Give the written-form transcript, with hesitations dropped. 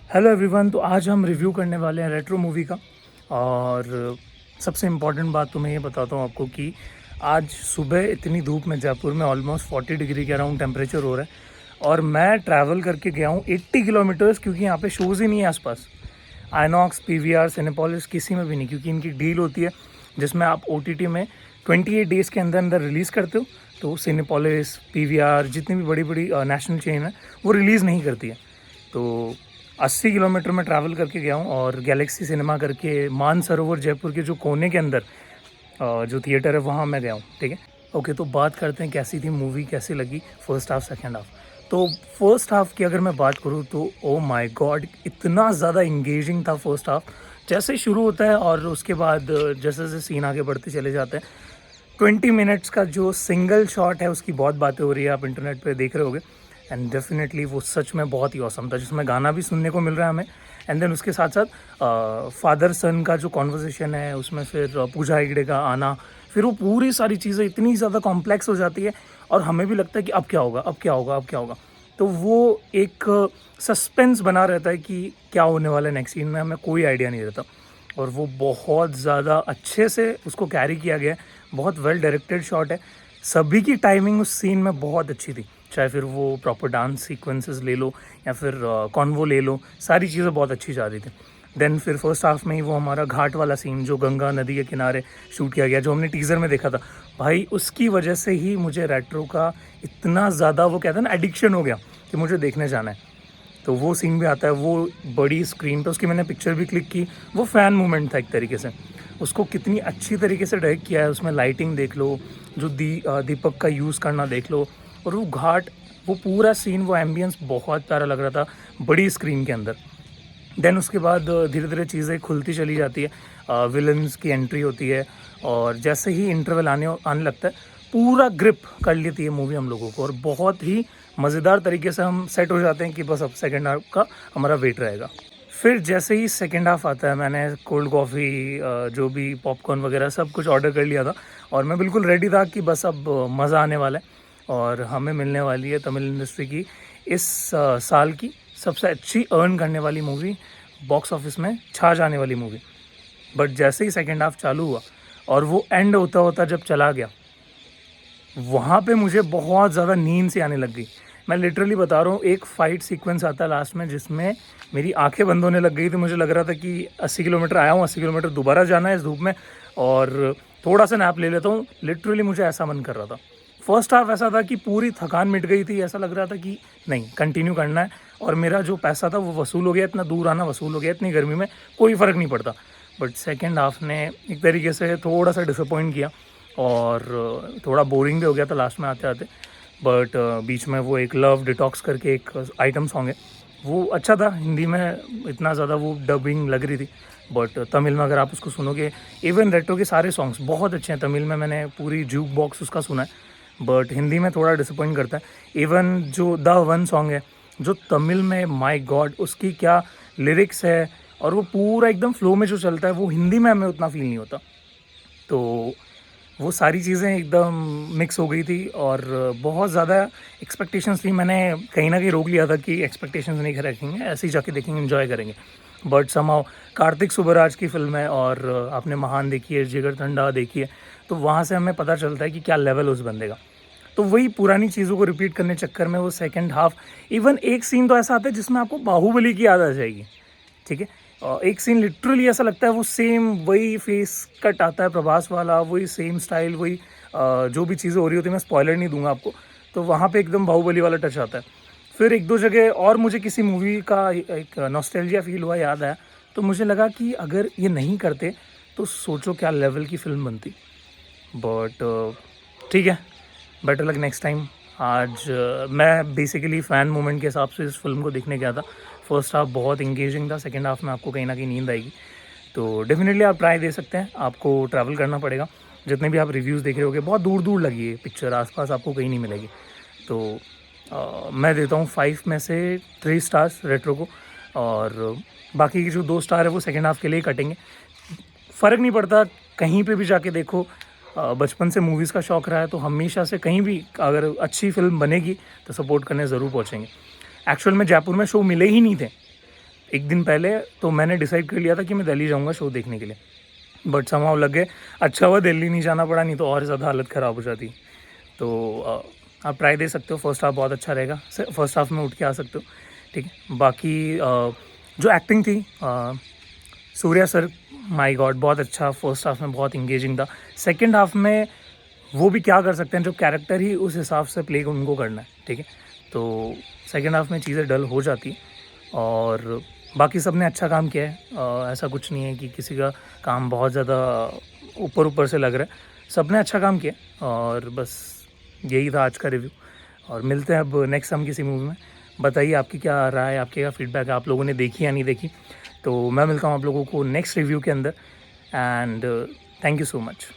Hello everyone. तो आज हम रिव्यू करने वाले हैं रेट्रो मूवी का। और सबसे इम्पॉर्टेंट बात तो मैं ये बताता हूँ आपको कि आज सुबह इतनी धूप में जयपुर में ऑलमोस्ट 40 डिग्री के अराउंड टेम्परेचर हो रहा है और मैं ट्रैवल करके गया हूँ 80 किलोमीटर्स, क्योंकि यहाँ पे शोज़ ही नहीं है आसपास। आइनॉक्स, पीवीआर, सिनेपोलिस किसी में भी नहीं, क्योंकि इनकी डील होती है जिसमें आप ओटीटी में 28 डेज़ के अंदर अंदर रिलीज़ करते हो। तो सिनेपोलिस, पीवीआर, जितनी भी बड़ी बड़ी नेशनल चेन है वो रिलीज़ नहीं करती है। तो 80 किलोमीटर में ट्रैवल करके गया हूँ और गैलेक्सी सिनेमा करके मानसरोवर जयपुर के जो कोने के अंदर जो थिएटर है वहाँ मैं गया हूँ। ठीक है, ओके। तो बात करते हैं कैसी थी मूवी, कैसी लगी फर्स्ट हाफ सेकंड हाफ। तो फर्स्ट हाफ की अगर मैं बात करूँ तो ओ माय गॉड, इतना ज़्यादा इंगेजिंग था फर्स्ट हाफ। जैसे ही शुरू होता है और उसके बाद जैसे जैसे सीन आगे बढ़ते चले जाते हैं, 20 मिनट्स का जो सिंगल शॉट है उसकी बहुत बातें हो रही है, आप इंटरनेट पे देख रहे होगे। एंड डेफिनेटली वो सच में बहुत ही औसम था, जिसमें गाना भी सुनने को मिल रहा है हमें। एंड देन उसके साथ साथ फादर सन का जो कॉन्वर्सेशन है उसमें फिर पूजा हेगड़े का आना, फिर वो पूरी सारी चीज़ें इतनी ज़्यादा कॉम्प्लेक्स हो जाती है और हमें भी लगता है कि अब क्या होगा, अब क्या होगा, अब क्या होगा। तो वो एक सस्पेंस बना रहता है कि क्या होने वाला है नेक्स्ट सीन में, हमें कोई आइडिया नहीं रहता। और वो बहुत ज़्यादा अच्छे से उसको कैरी किया गया है, बहुत वेल डायरेक्टेड शॉट है। सभी की टाइमिंग उस सीन में बहुत अच्छी थी, चाहे फिर वो प्रॉपर डांस सीक्वेंसेस ले लो या फिर कॉन्वो ले लो, सारी चीज़ें बहुत अच्छी जा रही थी। देन फिर फर्स्ट हाफ में ही वो हमारा घाट वाला सीन जो गंगा नदी के किनारे शूट किया गया, जो हमने टीज़र में देखा था, भाई उसकी वजह से ही मुझे रेट्रो का इतना ज़्यादा वो कहते हैं ना एडिक्शन हो गया कि मुझे देखने जाना है। तो वो सीन भी आता है, वो बड़ी स्क्रीन पे उसकी मैंने पिक्चर भी क्लिक की। वो फ़ैन मोमेंट था एक तरीके से, उसको कितनी अच्छी तरीके से डायरेक्ट किया है। उसमें लाइटिंग देख लो, जो दीपक का यूज़ करना देख लो, और वो घाट, वो पूरा सीन, वो एम्बियंस बहुत प्यारा लग रहा था बड़ी स्क्रीन के अंदर। देन उसके बाद धीरे धीरे चीज़ें खुलती चली जाती है, विलन्स की एंट्री होती है और जैसे ही इंटरवल आने लगता है, पूरा ग्रिप कर लेती है मूवी हम लोगों को और बहुत ही मज़ेदार तरीके से हम सेट हो जाते हैं कि बस अब सेकेंड हाफ का हमारा वेट रहेगा। फिर जैसे ही सेकेंड हाफ आता है, मैंने कोल्ड कॉफ़ी, जो भी पॉपकॉर्न वगैरह सब कुछ ऑर्डर कर लिया था और मैं बिल्कुल रेडी था कि बस अब मज़ा आने वाला है और हमें मिलने वाली है तमिल इंडस्ट्री की इस साल की सबसे अच्छी अर्न करने वाली मूवी, बॉक्स ऑफिस में छा जाने वाली मूवी। बट जैसे ही सेकेंड हाफ चालू हुआ और वो एंड होता होता जब चला गया, वहाँ पे मुझे बहुत ज़्यादा नींद सी आने लग गई। मैं लिटरली बता रहा हूँ, एक फ़ाइट सीक्वेंस आता है लास्ट में जिसमें मेरी आंखें बंद होने लग गई थी। मुझे लग रहा था कि 80 किलोमीटर आया हूँ, 80 किलोमीटर दोबारा जाना है इस धूप में और थोड़ा सा नैप ले लेता हूँ। लिटरली मुझे ऐसा मन कर रहा था। फर्स्ट हाफ ऐसा था कि पूरी थकान मिट गई थी, ऐसा लग रहा था कि नहीं, कंटिन्यू करना है और मेरा जो पैसा था वो वसूल हो गया, इतना दूर आना वसूल हो गया, इतनी गर्मी में कोई फ़र्क नहीं पड़ता। बट सेकेंड हाफ ने एक तरीके से थोड़ा सा डिसअपॉइंट किया और थोड़ा बोरिंग भी हो गया था लास्ट में आते आते। बट बीच में वो एक लव डिटॉक्स करके एक आइटम सॉन्ग है, वो अच्छा था। हिंदी में इतना ज़्यादा वो डबिंग लग रही थी, बट तमिल में अगर आप उसको सुनोगे, इवन रेट्रो के सारे सॉन्ग्स बहुत अच्छे हैं। तमिल में मैंने पूरी जूक बॉक्स उसका सुना है, बट हिंदी में थोड़ा डिसअपॉइंट करता है। इवन जो द वन सॉन्ग है जो तमिल में, माय गॉड, उसकी क्या लिरिक्स है और वो पूरा एकदम फ्लो में जो चलता है, वो हिंदी में हमें उतना फील नहीं होता। तो वो सारी चीज़ें एकदम मिक्स हो गई थी और बहुत ज़्यादा एक्सपेक्टेशंस थी। मैंने कहीं ना कहीं रोक लिया था कि एक्सपेक्टेशंस नहीं रखेंगे, ऐसे ही जाके देखेंगे, एंजॉय करेंगे। बट समहाउ कार्तिक सुब्बराज की फिल्म है और आपने महान देखी है, जिगरतंडा देखी है, तो वहाँ से हमें पता चलता है कि क्या लेवल उस बंदे का। तो वही पुरानी चीज़ों को रिपीट करने चक्कर में वो सेकंड हाफ, इवन एक सीन तो ऐसा आता है जिसमें आपको बाहुबली की याद आ जाएगी। ठीक है, एक सीन लिटरली ऐसा लगता है वो सेम वही फेस कट आता है प्रभास वाला, वही सेम स्टाइल, वही जो भी चीज़ें हो रही होती है, मैं स्पॉइलर नहीं दूंगा आपको। तो वहाँ पे एकदम बाहुबली वाला टच आता है। फिर एक दो जगह और मुझे किसी मूवी का एक नॉस्टैल्जिया फील हुआ, याद आया, तो मुझे लगा कि अगर ये नहीं करते तो सोचो क्या लेवल की फ़िल्म बनती। बट ठीक है, बेटर लक नेक्स्ट टाइम। आज मैं बेसिकली फ़ैन मोमेंट के हिसाब से इस फिल्म को देखने गया था। फर्स्ट हाफ बहुत इंगेजिंग था, सेकंड हाफ में आपको कहीं ना कहीं नींद आएगी। तो डेफिनेटली आप ट्राई दे सकते हैं, आपको ट्रैवल करना पड़ेगा। जितने भी आप रिव्यूज़ देख रहे होगे, बहुत दूर दूर लगी है पिक्चर, आसपास आपको कहीं नहीं मिलेगी। तो मैं देता हूँ 5 में से 3 स्टार्स रेट्रो को, और बाकी की जो 2 स्टार है वो सेकेंड हाफ के लिए कटेंगे। फ़र्क नहीं पड़ता, कहीं पे भी जाके देखो। बचपन से मूवीज़ का शौक़ रहा है तो हमेशा से कहीं भी अगर अच्छी फ़िल्म बनेगी तो सपोर्ट करने ज़रूर पहुँचेंगे। एक्चुअल में जयपुर में शो मिले ही नहीं थे, एक दिन पहले तो मैंने डिसाइड कर लिया था कि मैं दिल्ली जाऊँगा शो देखने के लिए, बट समहाउ लग गए अच्छा हुआ दिल्ली नहीं जाना पड़ा, नहीं तो और ज़्यादा हालत ख़राब हो जाती। तो आप ट्राई दे सकते हो, फर्स्ट हाफ बहुत अच्छा रहेगा, फर्स्ट हाफ में उठ के आ सकते हो, ठीक है। बाकी जो एक्टिंग थी सूर्या सर, माय गॉड बहुत अच्छा, फर्स्ट हाफ में बहुत इंगेजिंग था। सेकंड हाफ में वो भी क्या कर सकते हैं, जो कैरेक्टर ही उस हिसाब से प्ले उनको करना है, ठीक है। तो सेकंड हाफ में चीज़ें डल हो जाती, और बाकी सब ने अच्छा काम किया है। ऐसा कुछ नहीं है कि किसी का काम बहुत ज़्यादा ऊपर ऊपर से लग रहा है, सब ने अच्छा काम किया। और बस यही था आज का रिव्यू, और मिलते हैं अब नेक्स्ट हम किसी मूवी में। बताइए आपकी क्या राय है, आपके क्या फीडबैक है, आप लोगों ने देखी या नहीं देखी। तो मैं मिलता हूँ आप लोगों को नेक्स्ट रिव्यू के अंदर, and thank you so much.